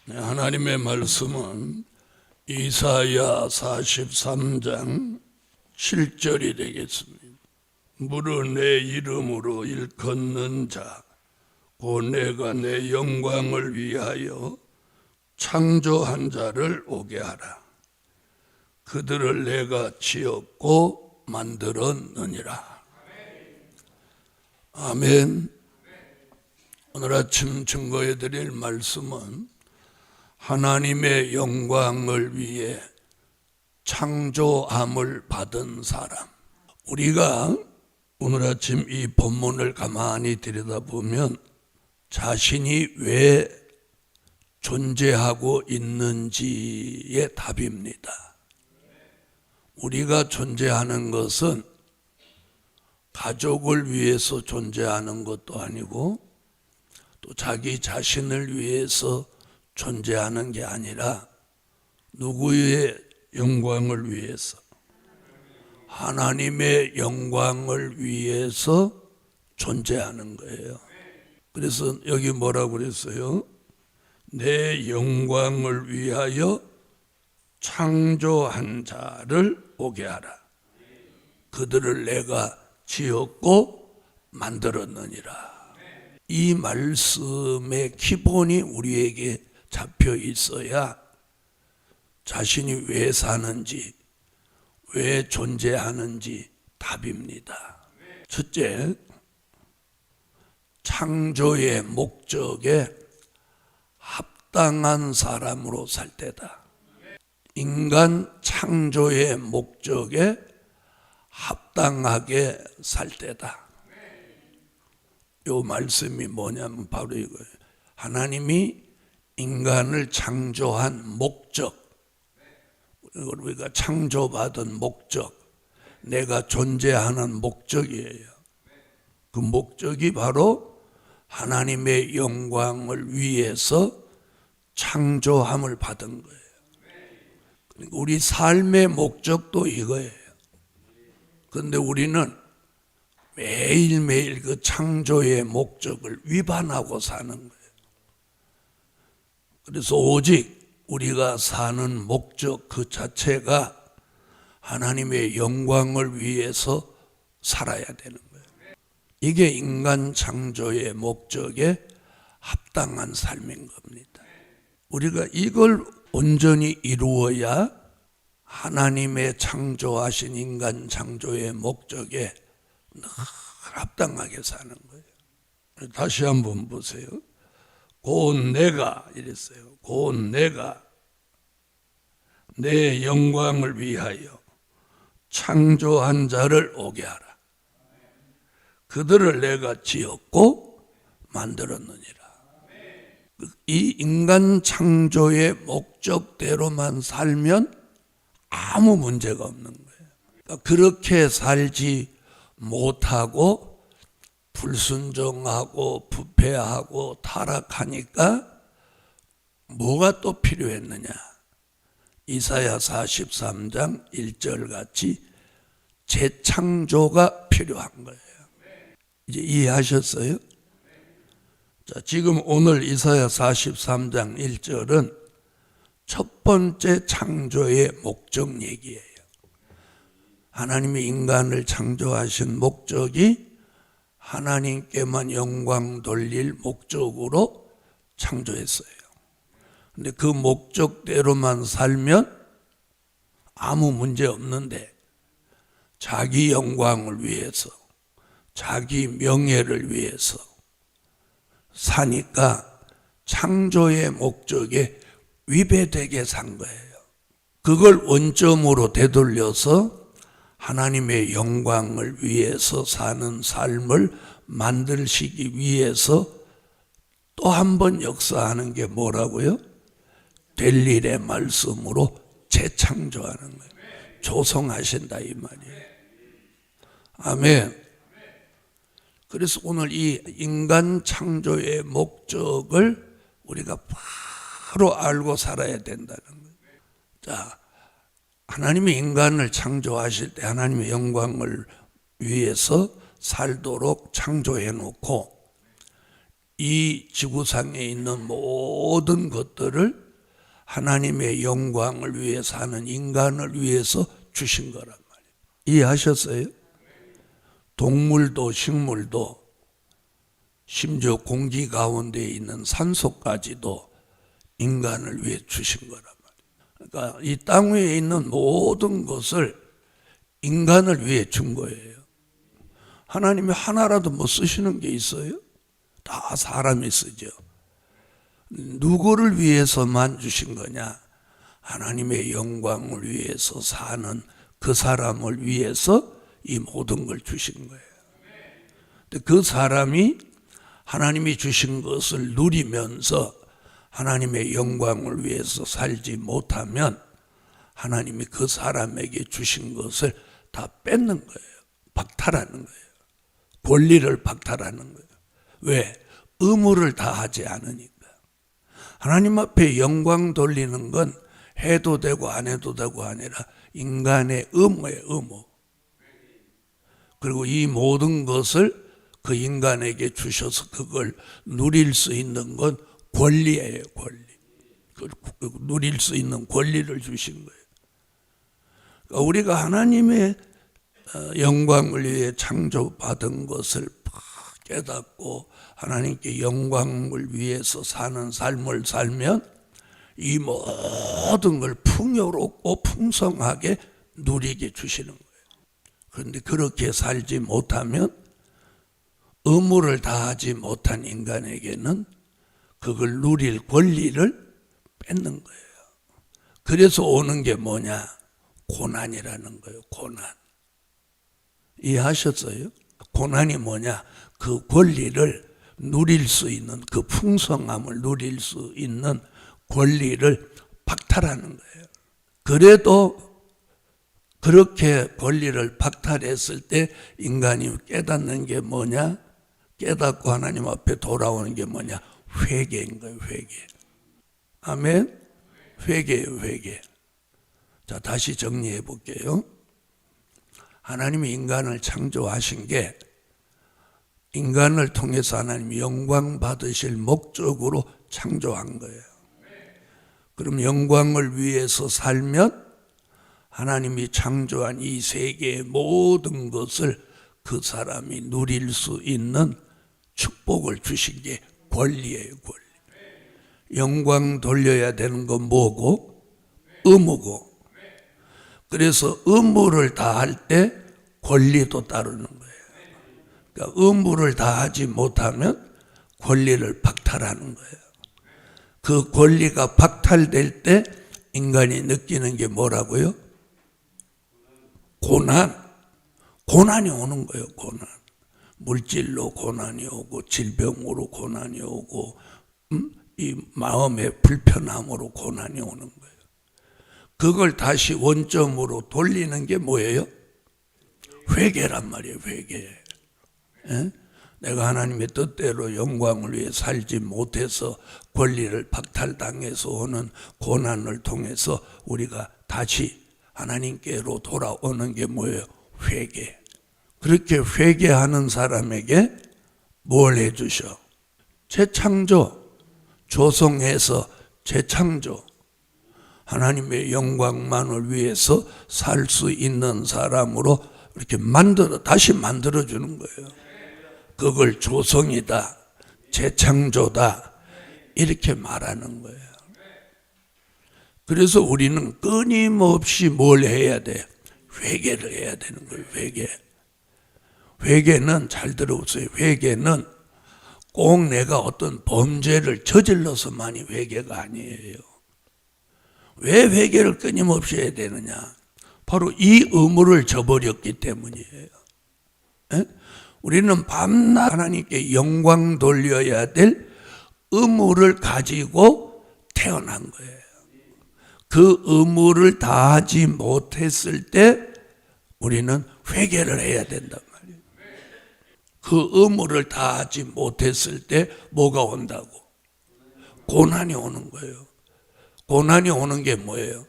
하나님의 말씀은 이사야 43장 7절이 되겠습니다. 무릇 내 이름으로 일컫는 자 곧 내가 내 영광을 위하여 창조한 자를 오게 하라. 그들을 내가 지었고 만들었느니라. 아멘. 오늘 아침 증거해 드릴 말씀은 하나님의 영광을 위해 창조함을 받은 사람. 우리가 오늘 아침 이 본문을 가만히 들여다보면 자신이 왜 존재하고 있는지의 답입니다. 우리가 존재하는 것은 가족을 위해서 존재하는 것도 아니고 또 자기 자신을 위해서 존재하는 게 아니라 누구의 영광을 위해서? 하나님의 영광을 위해서 존재하는 거예요. 그래서 여기 뭐라고 그랬어요? 내 영광을 위하여 창조한 자를 오게 하라. 그들을 내가 지었고 만들었느니라. 이 말씀의 기본이 우리에게 잡혀 있어야 자신이 왜 사는지, 왜 존재하는지 답입니다. 첫째, 창조의 목적에 합당한 사람으로 살 때다. 인간 창조의 목적에 합당하게 살 때다. 이 말씀이 뭐냐면 바로 이거예요. 하나님이 인간을 창조한 목적, 우리가 창조받은 목적, 내가 존재하는 목적이에요. 그 목적이 바로 하나님의 영광을 위해서 창조함을 받은 거예요. 우리 삶의 목적도 이거예요. 그런데 우리는 매일매일 그 창조의 목적을 위반하고 사는 거예요. 그래서 오직 우리가 사는 목적 그 자체가 하나님의 영광을 위해서 살아야 되는 거예요. 이게 인간 창조의 목적에 합당한 삶인 겁니다. 우리가 이걸 온전히 이루어야 하나님의 창조하신 인간 창조의 목적에 합당하게 사는 거예요. 다시 한번 보세요. 곧 내가 이랬어요. 곧 내가 내 영광을 위하여 창조한 자를 오게 하라. 그들을 내가 지었고 만들었느니라. 이 인간 창조의 목적대로만 살면 아무 문제가 없는 거예요. 그러니까 그렇게 살지 못하고 불순종하고 부패하고 타락하니까 뭐가 또 필요했느냐? 이사야 43장 1절 같이 재창조가 필요한 거예요. 이제 이해하셨어요? 자, 지금 오늘 이사야 43장 1절은 첫 번째 창조의 목적 얘기예요. 하나님이 인간을 창조하신 목적이 하나님께만 영광 돌릴 목적으로 창조했어요. 근데 그 목적대로만 살면 아무 문제 없는데 자기 영광을 위해서, 자기 명예를 위해서 사니까 창조의 목적에 위배되게 산 거예요. 그걸 원점으로 되돌려서 하나님의 영광을 위해서 사는 삶을 만들시기 위해서 또 한 번 역사하는 게 뭐라고요? 될 일의 말씀으로 재창조하는 거예요. 조성하신다 이 말이에요. 아멘. 그래서 오늘 이 인간 창조의 목적을 우리가 바로 알고 살아야 된다는 거예요. 자, 하나님이 인간을 창조하실 때 하나님의 영광을 위해서 살도록 창조해 놓고 이 지구상에 있는 모든 것들을 하나님의 영광을 위해 사는 인간을 위해서 주신 거란 말이에요. 이해하셨어요? 동물도 식물도 심지어 공기 가운데 있는 산소까지도 인간을 위해 주신 거란 말이에요. 그러니까 이 땅 위에 있는 모든 것을 인간을 위해 준 거예요. 하나님이 하나라도 뭐 쓰시는 게 있어요? 다 사람이 쓰죠. 누구를 위해서만 주신 거냐? 하나님의 영광을 위해서 사는 그 사람을 위해서 이 모든 걸 주신 거예요. 근데 그 사람이 하나님이 주신 것을 누리면서 하나님의 영광을 위해서 살지 못하면 하나님이 그 사람에게 주신 것을 다 뺏는 거예요. 박탈하는 거예요. 권리를 박탈하는 거예요. 왜? 의무를 다하지 않으니까. 하나님 앞에 영광 돌리는 건 해도 되고 안 해도 되고 아니라 인간의 의무예요. 의무. 그리고 이 모든 것을 그 인간에게 주셔서 그걸 누릴 수 있는 건 권리예요. 권리. 누릴 수 있는 권리를 주신 거예요. 그러니까 우리가 하나님의 영광을 위해 창조받은 것을 깨닫고 하나님께 영광을 위해서 사는 삶을 살면 이 모든 걸 풍요롭고 풍성하게 누리게 주시는 거예요. 그런데 그렇게 살지 못하면 의무를 다하지 못한 인간에게는 그걸 누릴 권리를 뺏는 거예요. 그래서 오는 게 뭐냐? 고난이라는 거예요. 고난. 이해하셨어요? 고난이 뭐냐? 그 권리를 누릴 수 있는, 그 풍성함을 누릴 수 있는 권리를 박탈하는 거예요. 그래도 그렇게 권리를 박탈했을 때 인간이 깨닫는 게 뭐냐? 깨닫고 하나님 앞에 돌아오는 게 뭐냐? 회개인 거예요. 회개. 아멘? 회개예요. 회개. 자, 다시 정리해 볼게요. 하나님이 인간을 창조하신 게 인간을 통해서 하나님이 영광 받으실 목적으로 창조한 거예요. 그럼 영광을 위해서 살면 하나님이 창조한 이 세계의 모든 것을 그 사람이 누릴 수 있는 축복을 주신 게 권리예요. 권리. 영광 돌려야 되는 건 뭐고? 의무고. 그래서 의무를 다할 때 권리도 따르는 거예요. 그러니까 의무를 다하지 못하면 권리를 박탈하는 거예요. 그 권리가 박탈될 때 인간이 느끼는 게 뭐라고요? 고난. 고난이 오는 거예요. 고난. 물질로 고난이 오고 질병으로 고난이 오고 이 마음의 불편함으로 고난이 오는 거예요. 그걸 다시 원점으로 돌리는 게 뭐예요? 회개란 말이에요. 회개. 예? 내가 하나님의 뜻대로 영광을 위해 살지 못해서 권리를 박탈당해서 오는 고난을 통해서 우리가 다시 하나님께로 돌아오는 게 뭐예요? 회개. 그렇게 회개하는 사람에게 뭘 해주셔? 재창조. 조성해서 재창조. 하나님의 영광만을 위해서 살 수 있는 사람으로 이렇게 다시 만들어주는 거예요. 그걸 조성이다, 재창조다, 이렇게 말하는 거예요. 그래서 우리는 끊임없이 뭘 해야 돼? 회개를 해야 되는 거예요. 회개. 회개는 잘 들어보세요. 회개는 꼭 내가 어떤 범죄를 저질러서만이 회개가 아니에요. 왜 회개를 끊임없이 해야 되느냐? 바로 이 의무를 저버렸기 때문이에요. 에? 우리는 밤낮 하나님께 영광 돌려야 될 의무를 가지고 태어난 거예요. 그 의무를 다하지 못했을 때 우리는 회개를 해야 된단 말이에요. 그 의무를 다하지 못했을 때 뭐가 온다고? 고난이 오는 거예요. 고난이 오는 게 뭐예요?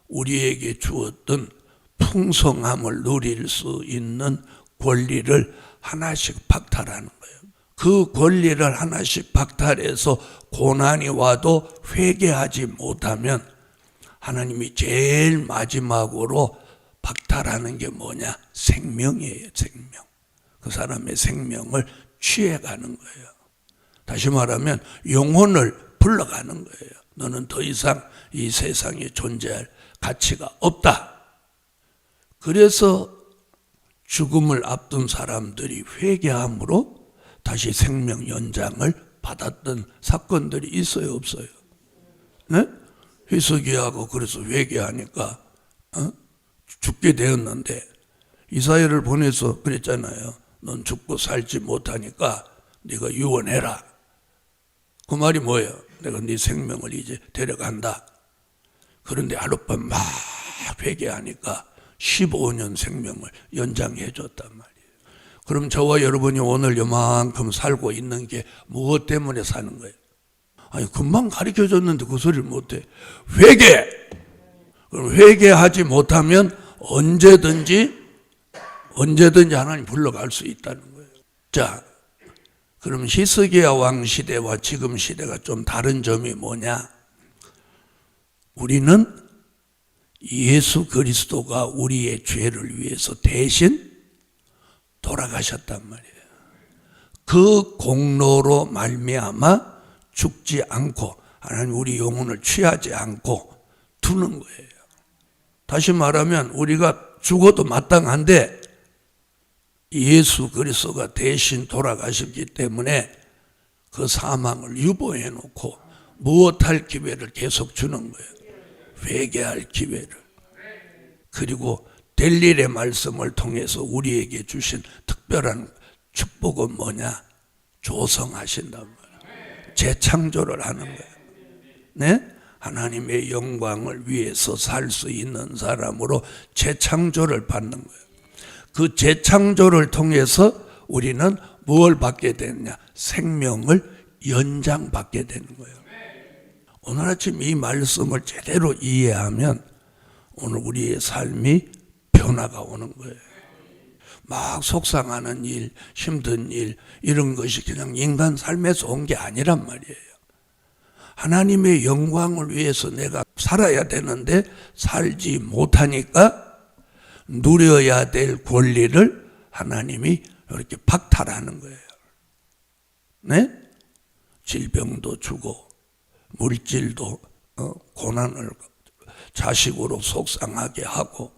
우리에게 주었던 풍성함을 누릴 수 있는 권리를 하나씩 박탈하는 거예요. 그 권리를 하나씩 박탈해서 고난이 와도 회개하지 못하면 하나님이 제일 마지막으로 박탈하는 게 뭐냐? 생명이에요. 생명. 그 사람의 생명을 취해가는 거예요. 다시 말하면 영혼을 불러가는 거예요. 너는 더 이상 이 세상에 존재할 가치가 없다. 그래서 죽음을 앞둔 사람들이 회개함으로 다시 생명 연장을 받았던 사건들이 있어요, 없어요? 네? 희석이하고 그래서 회개하니까 죽게 되었는데 이사야를 보내서 그랬잖아요. 넌 죽고 살지 못하니까 네가 유언해라. 그 말이 뭐예요? 내가 네 생명을 이제 데려간다. 그런데 하룻밤 막 회개하니까 15년 생명을 연장해 줬단 말이에요. 그럼 저와 여러분이 오늘 요만큼 살고 있는 게 무엇 때문에 사는 거예요? 아니 금방 가르쳐 줬는데 그 소리를 못해. 회개! 그럼 회개하지 못하면 언제든지 하나님 불러갈 수 있다는 거예요. 자, 그럼 히스기야 왕 시대와 지금 시대가 좀 다른 점이 뭐냐? 우리는 예수 그리스도가 우리의 죄를 위해서 대신 돌아가셨단 말이에요. 그 공로로 말미암아 죽지 않고 하나님 우리 영혼을 취하지 않고 두는 거예요. 다시 말하면 우리가 죽어도 마땅한데 예수 그리스도가 대신 돌아가셨기 때문에 그 사망을 유보해 놓고 무엇할 기회를 계속 주는 거예요. 회개할 기회를. 그리고 될 일의 말씀을 통해서 우리에게 주신 특별한 축복은 뭐냐? 조성하신단 말이에요. 재창조를 하는 거예요. 네? 하나님의 영광을 위해서 살 수 있는 사람으로 재창조를 받는 거예요. 그 재창조를 통해서 우리는 무엇을 받게 되느냐? 생명을 연장받게 되는 거예요. 오늘 아침 이 말씀을 제대로 이해하면 오늘 우리의 삶이 변화가 오는 거예요. 막 속상하는 일, 힘든 일 이런 것이 그냥 인간 삶에서 온 게 아니란 말이에요. 하나님의 영광을 위해서 내가 살아야 되는데 살지 못하니까 누려야 될 권리를 하나님이 이렇게 박탈하는 거예요. 네? 질병도 주고 물질도 고난을 자식으로 속상하게 하고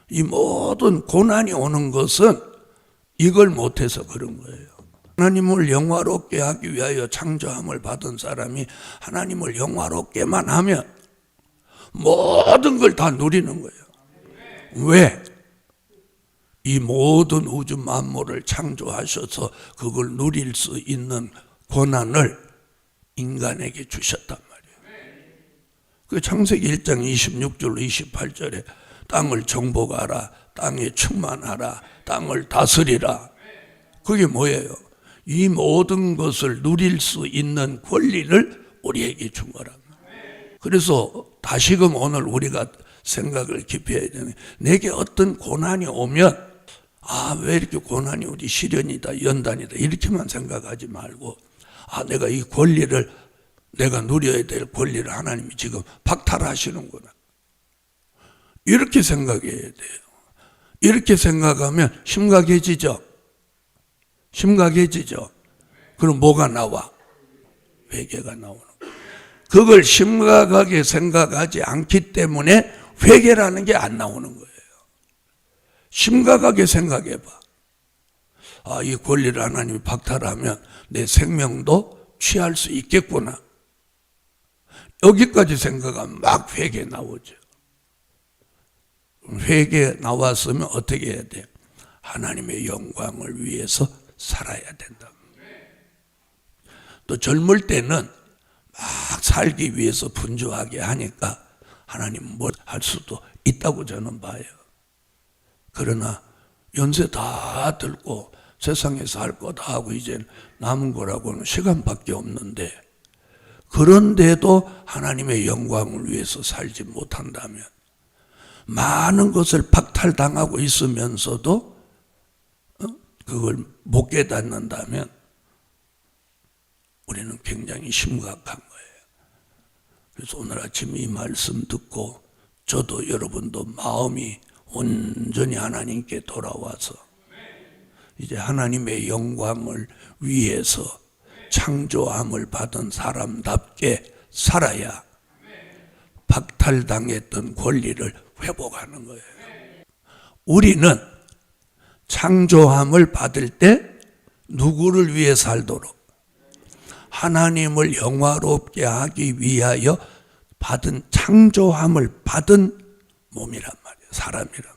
이 모든 고난이 오는 것은 이걸 못해서 그런 거예요. 하나님을 영화롭게 하기 위하여 창조함을 받은 사람이 하나님을 영화롭게만 하면 모든 걸 다 누리는 거예요. 왜? 이 모든 우주 만물을 창조하셔서 그걸 누릴 수 있는 권한을 인간에게 주셨단 말이에요. 그 창세기 1장 26절 28절에 땅을 정복하라, 땅에 충만하라, 땅을 다스리라. 그게 뭐예요? 이 모든 것을 누릴 수 있는 권리를 우리에게 준 거란 말이에요. 그래서 다시금 오늘 우리가 생각을 깊이 해야 되는, 내게 어떤 고난이 오면 왜 이렇게 고난이 우리 시련이다, 연단이다 이렇게만 생각하지 말고 내가 이 권리를, 내가 누려야 될 권리를 하나님이 지금 박탈하시는구나, 이렇게 생각해야 돼요. 이렇게 생각하면 심각해지죠. 심각해지죠. 그럼 뭐가 나와? 회개가 나오는 거예요. 그걸 심각하게 생각하지 않기 때문에 회개라는 게 안 나오는 거예요. 심각하게 생각해봐. 이 권리를 하나님이 박탈하면 내 생명도 취할 수 있겠구나. 여기까지 생각하면 막 회개 나오죠. 회개 나왔으면 어떻게 해야 돼? 하나님의 영광을 위해서 살아야 된다. 또 젊을 때는 막 살기 위해서 분주하게 하니까 하나님 뭘 할 수도 있다고 저는 봐요. 그러나 연세 다 들고 세상에서 할 거 다 하고 이제 남은 거라고는 시간밖에 없는데, 그런데도 하나님의 영광을 위해서 살지 못한다면, 많은 것을 박탈당하고 있으면서도 그걸 못 깨닫는다면 우리는 굉장히 심각한 거예요. 그래서 오늘 아침 이 말씀 듣고 저도 여러분도 마음이 온전히 하나님께 돌아와서 이제 하나님의 영광을 위해서 창조함을 받은 사람답게 살아야 박탈당했던 권리를 회복하는 거예요. 우리는 창조함을 받을 때 누구를 위해 살도록? 하나님을 영화롭게 하기 위하여 받은 창조함을 받은 몸이란 말이에요. 사람이란.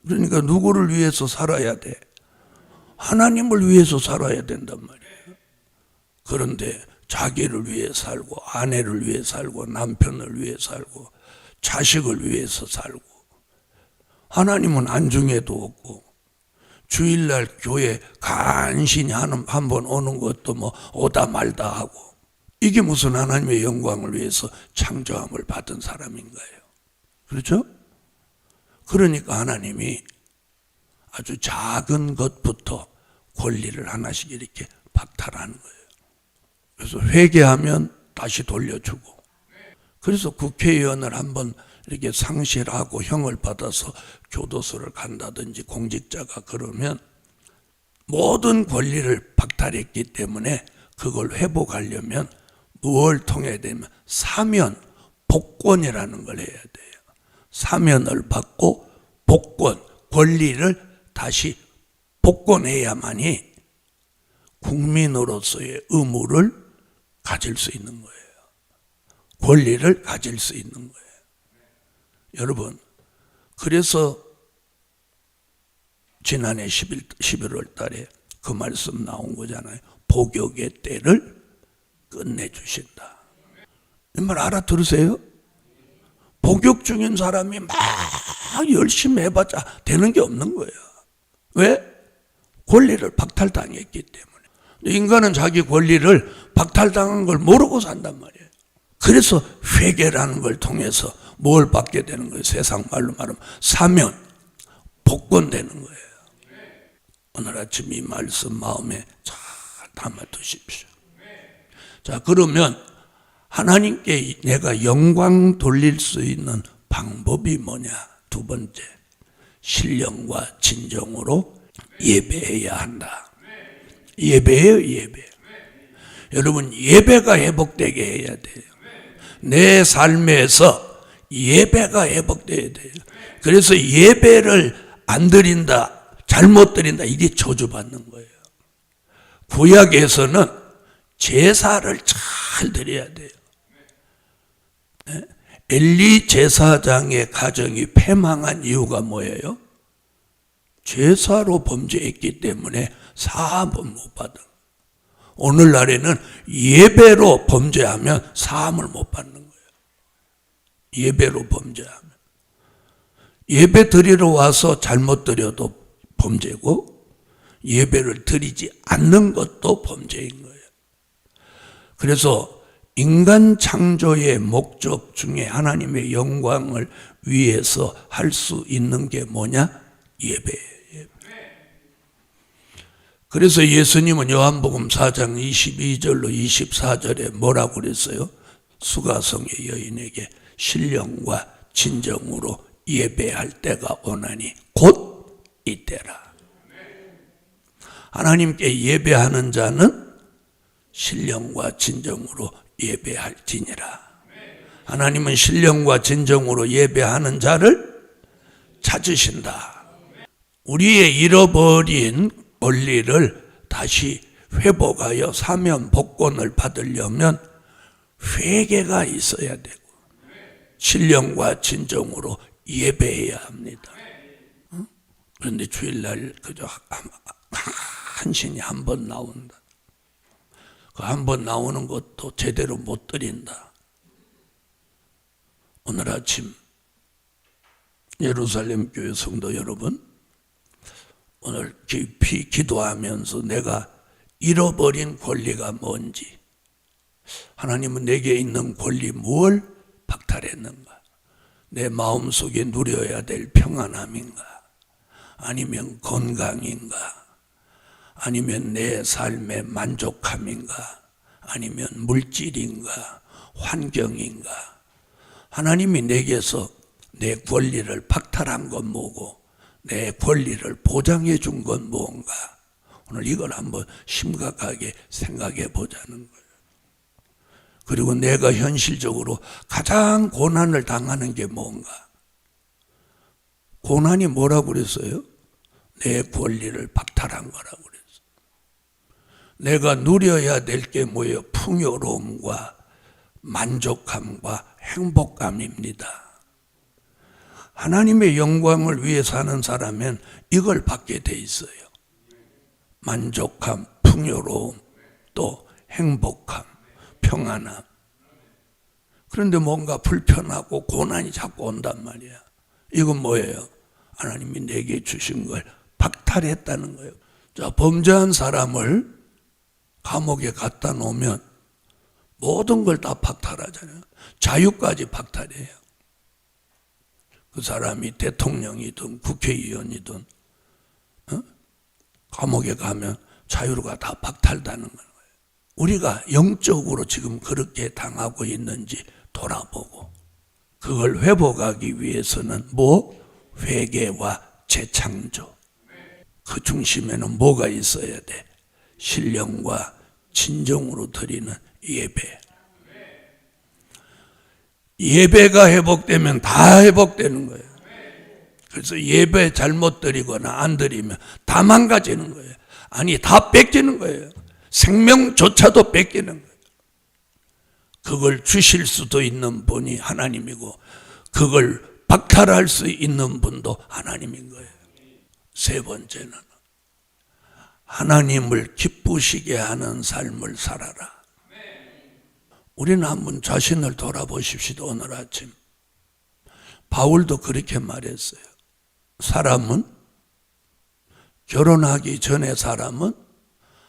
그러니까 누구를 위해서 살아야 돼? 하나님을 위해서 살아야 된단 말이에요. 그런데 자기를 위해 살고 아내를 위해 살고 남편을 위해 살고 자식을 위해서 살고 하나님은 안중에도 없고 주일날 교회 간신히 한번 오는 것도 뭐 오다 말다 하고 이게 무슨 하나님의 영광을 위해서 창조함을 받은 사람인가요? 그렇죠? 그러니까 하나님이 아주 작은 것부터 권리를 하나씩 이렇게 박탈하는 거예요. 그래서 회개하면 다시 돌려주고 그래서 국회의원을 한번 이렇게 상실하고 형을 받아서 교도소를 간다든지 공직자가 그러면 모든 권리를 박탈했기 때문에 그걸 회복하려면 무엇을 통해야 되면 사면, 복권이라는 걸 해야 돼요. 사면을 받고 복권, 권리를 다시 복권해야만이 국민으로서의 의무를 가질 수 있는 거예요. 권리를 가질 수 있는 거예요. 여러분, 그래서 지난해 11월 달에 그 말씀 나온 거잖아요. 복역의 때를 끝내주신다. 이 말 알아들으세요? 복역 중인 사람이 막 열심히 해봤자 되는 게 없는 거예요. 왜? 권리를 박탈당했기 때문에. 인간은 자기 권리를 박탈당한 걸 모르고 산단 말이에요. 그래서 회개라는 걸 통해서 뭘 받게 되는 거예요? 세상 말로 말하면 사면, 복권되는 거예요. 오늘 아침 이 말씀 마음에 잘 담아두십시오. 자, 그러면 하나님께 내가 영광 돌릴 수 있는 방법이 뭐냐? 두 번째, 신령과 진정으로 예배해야 한다. 예배예요, 예배. 여러분, 예배가 회복되게 해야 돼요. 내 삶에서 예배가 회복돼야 돼요. 그래서 예배를 안 드린다, 잘못 드린다, 이게 저주받는 거예요. 구약에서는 제사를 잘 드려야 돼요. 엘리 제사장의 가정이 패망한 이유가 뭐예요? 제사로 범죄했기 때문에 사함을 못 받은. 오늘날에는 예배로 범죄하면 사함을 못 받는 거예요. 예배로 범죄하면. 예배 드리러 와서 잘못 드려도 범죄고 예배를 드리지 않는 것도 범죄인 거예요. 그래서 인간 창조의 목적 중에 하나님의 영광을 위해서 할 수 있는 게 뭐냐? 예배예요. 그래서 예수님은 요한복음 4장 22절로 24절에 뭐라고 그랬어요? 수가성의 여인에게 신령과 진정으로 예배할 때가 오나니 곧 이때라. 하나님께 예배하는 자는 신령과 진정으로 예배할지니라. 하나님은 신령과 진정으로 예배하는 자를 찾으신다. 우리의 잃어버린 권리를 다시 회복하여 사면 복권을 받으려면 회개가 있어야 되고 신령과 진정으로 예배해야 합니다. 그런데 주일날 그저 한신이 한 번 나온다. 그 한 번 나오는 것도 제대로 못 드린다. 오늘 아침 예루살렘 교회 성도 여러분, 오늘 깊이 기도하면서 내가 잃어버린 권리가 뭔지, 하나님은 내게 있는 권리 뭘 박탈했는가, 내 마음속에 누려야 될 평안함인가, 아니면 건강인가? 아니면 내 삶의 만족함인가? 아니면 물질인가? 환경인가? 하나님이 내게서 내 권리를 박탈한 건 뭐고 내 권리를 보장해 준 건 뭔가? 오늘 이걸 한번 심각하게 생각해 보자는 거예요. 그리고 내가 현실적으로 가장 고난을 당하는 게 뭔가? 고난이 뭐라고 그랬어요? 내 권리를 박탈한 거라고 그랬어요. 내가 누려야 될 게 뭐예요? 풍요로움과 만족함과 행복감입니다. 하나님의 영광을 위해 사는 사람은 이걸 받게 돼 있어요. 만족함, 풍요로움, 또 행복함, 평안함. 그런데 뭔가 불편하고 고난이 자꾸 온단 말이야. 이건 뭐예요? 하나님이 내게 주신 걸 박탈했다는 거예요. 자, 범죄한 사람을 감옥에 갖다 놓으면 모든 걸 다 박탈하잖아요. 자유까지 박탈해요. 그 사람이 대통령이든 국회의원이든 감옥에 가면 자유가 다 박탈되는 거예요. 우리가 영적으로 지금 그렇게 당하고 있는지 돌아보고 그걸 회복하기 위해서는 회개와 재창조. 그 중심에는 뭐가 있어야 돼? 신령과 진정으로 드리는 예배. 예배가 회복되면 다 회복되는 거예요. 그래서 예배 잘못 드리거나 안 드리면 다 망가지는 거예요. 아니, 다 뺏기는 거예요. 생명조차도 뺏기는 거예요. 그걸 주실 수도 있는 분이 하나님이고 그걸 박탈할 수 있는 분도 하나님인 거예요. 세 번째는 하나님을 기쁘시게 하는 삶을 살아라. 우리는 한번 자신을 돌아보십시다. 오늘 아침 바울도 그렇게 말했어요. 사람은 결혼하기 전에 사람은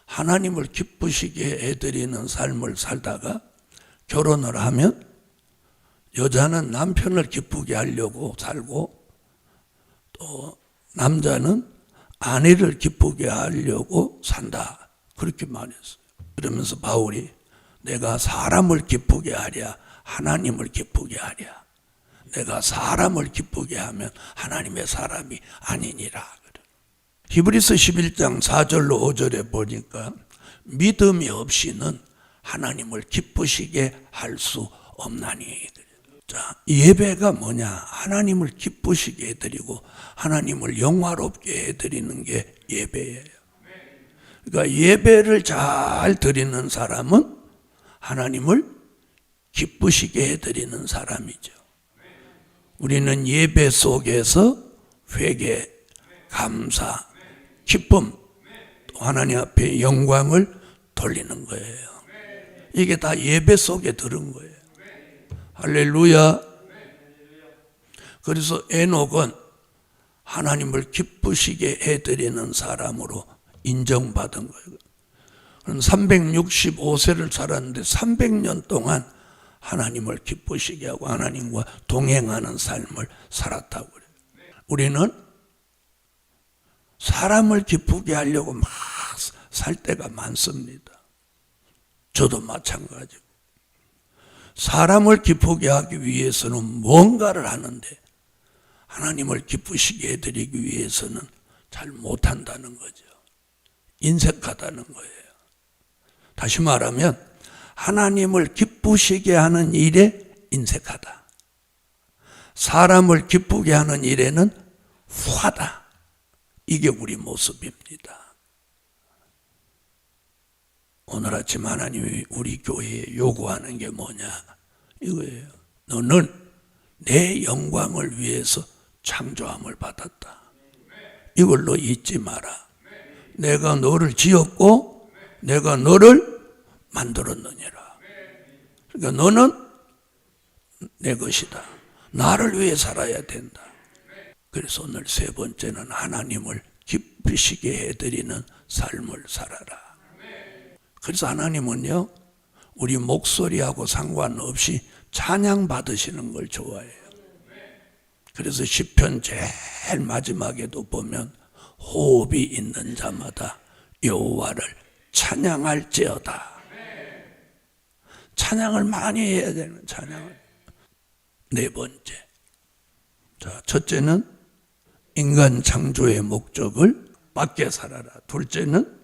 하나님을 기쁘시게 해드리는 삶을 살다가 결혼을 하면 여자는 남편을 기쁘게 하려고 살고 또 남자는 아내를 기쁘게 하려고 산다. 그렇게 말했어요. 그러면서 바울이 내가 사람을 기쁘게 하랴 하나님을 기쁘게 하랴. 내가 사람을 기쁘게 하면 하나님의 사람이 아니니라. 히브리서 11장 4절로 5절에 보니까 믿음이 없이는 하나님을 기쁘시게 할 수 없나니. 자, 예배가 뭐냐? 하나님을 기쁘시게 해드리고 하나님을 영화롭게 해드리는 게 예배예요. 그러니까 예배를 잘 드리는 사람은 하나님을 기쁘시게 해드리는 사람이죠. 우리는 예배 속에서 회개, 감사, 기쁨, 또 하나님 앞에 영광을 돌리는 거예요. 이게 다 예배 속에 들은 거예요. 할렐루야. 그래서 에녹은 하나님을 기쁘시게 해드리는 사람으로 인정받은 거예요. 365세를 살았는데 300년 동안 하나님을 기쁘시게 하고 하나님과 동행하는 삶을 살았다고 그래요. 우리는 사람을 기쁘게 하려고 막 살 때가 많습니다. 저도 마찬가지고. 사람을 기쁘게 하기 위해서는 뭔가를 하는데 하나님을 기쁘시게 해드리기 위해서는 잘 못한다는 거죠. 인색하다는 거예요. 다시 말하면 하나님을 기쁘시게 하는 일에 인색하다. 사람을 기쁘게 하는 일에는 후하다. 이게 우리 모습입니다. 오늘 아침 하나님이 우리 교회에 요구하는 게 뭐냐? 이거예요. 너는 내 영광을 위해서 창조함을 받았다. 이걸 너 잊지 마라. 내가 너를 지었고 내가 너를 만들었느니라. 그러니까 너는 내 것이다. 나를 위해 살아야 된다. 그래서 오늘 세 번째는 하나님을 기쁘시게 해드리는 삶을 살아라. 그래서 하나님은요, 우리 목소리하고 상관없이 찬양 받으시는 걸 좋아해요. 그래서 시편 제일 마지막에도 보면 호흡이 있는 자마다 여호와를 찬양할지어다. 찬양을 많이 해야 되는 찬양을. 네 번째. 자, 첫째는 인간 창조의 목적을 밖에 살아라. 둘째는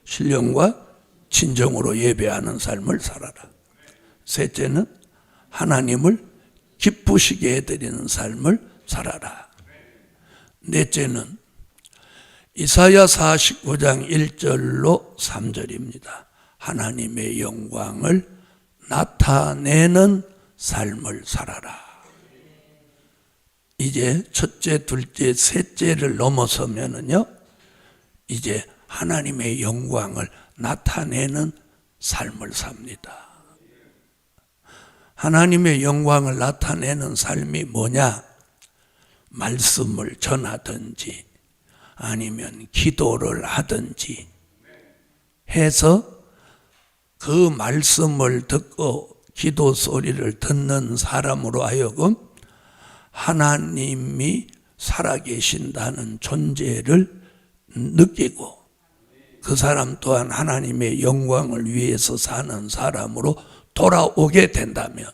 신령과 진정으로 예배하는 삶을 살아라. 셋째는 하나님을 기쁘시게 해드리는 삶을 살아라. 넷째는 이사야 49장 1절로 3절입니다. 하나님의 영광을 나타내는 삶을 살아라. 이제 첫째, 둘째, 셋째를 넘어서면은요, 이제 하나님의 영광을 나타내는 삶을 삽니다. 하나님의 영광을 나타내는 삶이 뭐냐? 말씀을 전하든지 아니면 기도를 하든지 해서 그 말씀을 듣고 기도 소리를 듣는 사람으로 하여금 하나님이 살아계신다는 존재를 느끼고 그 사람 또한 하나님의 영광을 위해서 사는 사람으로 돌아오게 된다면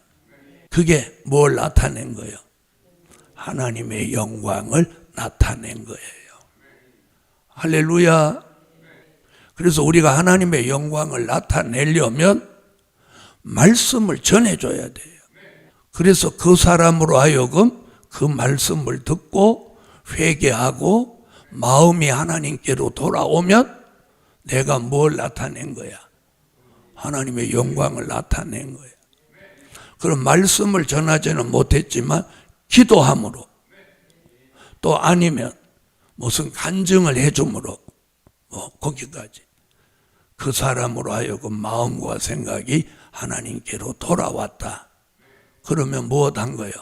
그게 뭘 나타낸 거예요? 하나님의 영광을 나타낸 거예요. 할렐루야. 그래서 우리가 하나님의 영광을 나타내려면 말씀을 전해줘야 돼요. 그래서 그 사람으로 하여금 그 말씀을 듣고 회개하고 마음이 하나님께로 돌아오면 내가 뭘 나타낸 거야? 하나님의 영광을 나타낸 거야. 그럼 말씀을 전하지는 못했지만 기도함으로 또 아니면 무슨 간증을 해줌으로 거기까지 그 사람으로 하여금 마음과 생각이 하나님께로 돌아왔다. 그러면 무엇한 거예요?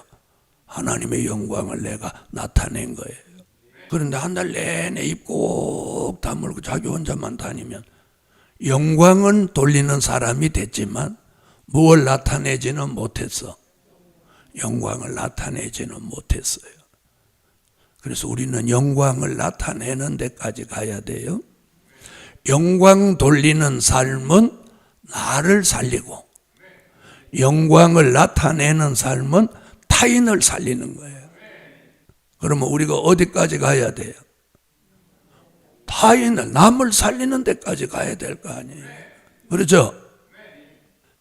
하나님의 영광을 내가 나타낸 거예요. 그런데 한 달 내내 입 꼭 다물고 자기 혼자만 다니면 영광은 돌리는 사람이 됐지만 무엇을 나타내지는 못했어. 영광을 나타내지는 못했어요. 그래서 우리는 영광을 나타내는 데까지 가야 돼요. 영광 돌리는 삶은 나를 살리고 영광을 나타내는 삶은 타인을 살리는 거예요. 그러면 우리가 어디까지 가야 돼요? 타인을, 남을 살리는 데까지 가야 될 거 아니에요. 그렇죠?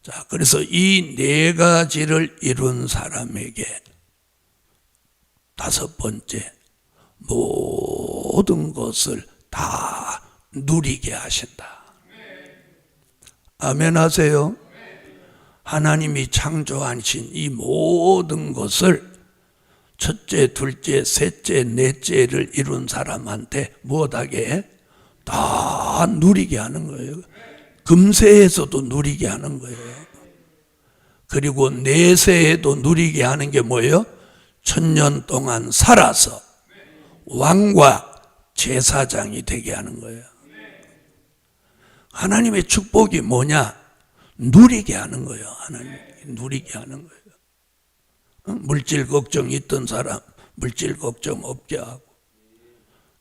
자, 그래서 이 네 가지를 이룬 사람에게 다섯 번째, 모든 것을 다 누리게 하신다. 아멘 하세요. 하나님이 창조하신 이 모든 것을 첫째, 둘째, 셋째, 넷째를 이룬 사람한테 무엇하게 해? 다 누리게 하는 거예요. 금세에서도 누리게 하는 거예요. 그리고 내세에도 누리게 하는 게 뭐예요? 1000년 동안 살아서 왕과 제사장이 되게 하는 거예요. 하나님의 축복이 뭐냐? 누리게 하는 거예요. 하나님 누리게 하는 거예요. 물질 걱정 있던 사람 물질 걱정 없게 하고,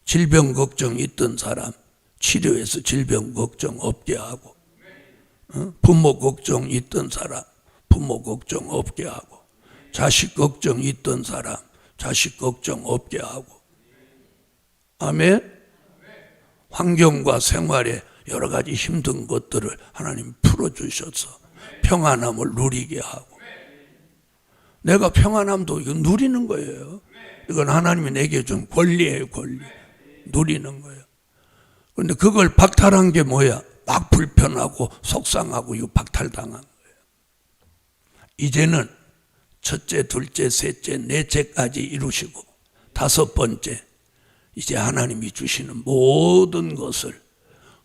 질병 걱정 있던 사람 치료해서 질병 걱정 없게 하고, 부모 걱정 있던 사람 부모 걱정 없게 하고, 자식 걱정 있던 사람 자식 걱정 없게 하고. 아멘. 환경과 생활에 여러 가지 힘든 것들을 하나님 풀어주셔서 평안함을 누리게 하고. 내가 평안함도 이거 누리는 거예요. 이건 하나님이 내게 준 권리예요, 권리. 누리는 거예요. 그런데 그걸 박탈한 게 뭐야? 막 불편하고 속상하고 이거 박탈당한 거예요. 이제는 첫째, 둘째, 셋째, 넷째까지 이루시고 다섯 번째, 이제 하나님이 주시는 모든 것을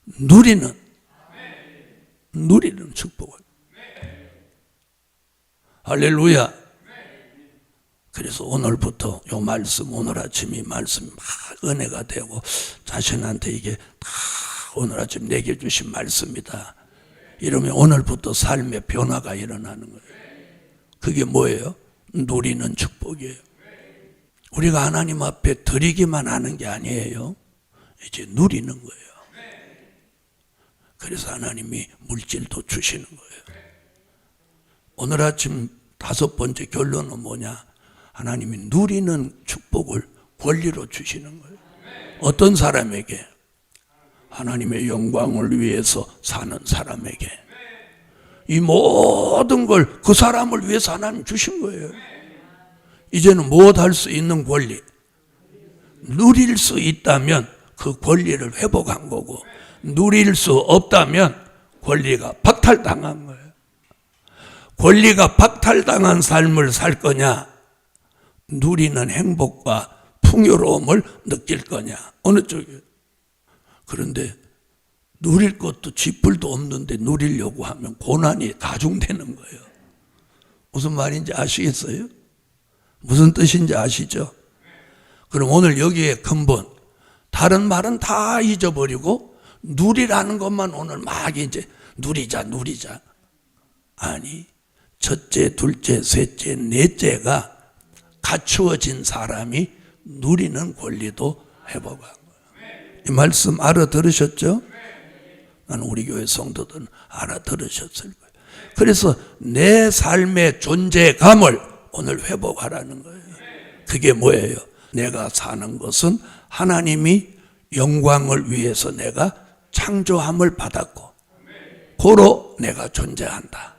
누리는 축복을. 할렐루야. 그래서 오늘부터 이 말씀, 오늘 아침 이 말씀이 막 은혜가 되고 자신한테 이게 다 오늘 아침 내게 주신 말씀이다. 이러면 오늘부터 삶의 변화가 일어나는 거예요. 그게 뭐예요? 누리는 축복이에요. 우리가 하나님 앞에 드리기만 하는 게 아니에요. 이제 누리는 거예요. 그래서 하나님이 물질도 주시는 거예요. 오늘 아침 5번째 결론은 뭐냐? 하나님이 누리는 축복을 권리로 주시는 거예요. 어떤 사람에게? 하나님의 영광을 위해서 사는 사람에게. 이 모든 걸 그 사람을 위해서 하나님 주신 거예요. 이제는 무엇 할 수 있는 권리? 누릴 수 있다면 그 권리를 회복한 거고, 누릴 수 없다면 권리가 박탈당한 거예요. 권리가 박탈당한 삶을 살 거냐? 누리는 행복과 풍요로움을 느낄 거냐? 어느 쪽이에요? 그런데 누릴 것도 쥐뿔도 없는데 누리려고 하면 고난이 가중되는 거예요. 무슨 말인지 아시겠어요? 무슨 뜻인지 아시죠? 그럼 오늘 여기에 근본, 다른 말은 다 잊어버리고 누리라는 것만 오늘 막 이제 누리자. 아니, 첫째, 둘째, 셋째, 넷째가 갖추어진 사람이 누리는 권리도 회복한 거예요. 이 말씀 알아들으셨죠? 나는 우리 교회 성도들은 알아들으셨을 거예요. 그래서 내 삶의 존재감을 오늘 회복하라는 거예요. 그게 뭐예요? 내가 사는 것은 하나님이 영광을 위해서 내가 창조함을 받았고 고로 내가 존재한다.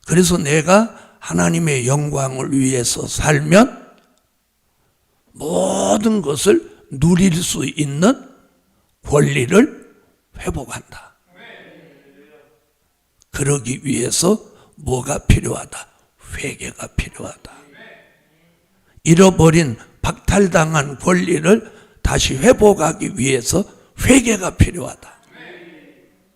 그래서 내가 하나님의 영광을 위해서 살면 모든 것을 누릴 수 있는 권리를 회복한다. 그러기 위해서 뭐가 필요하다? 회개가 필요하다. 잃어버린 박탈당한 권리를 다시 회복하기 위해서 회개가 필요하다.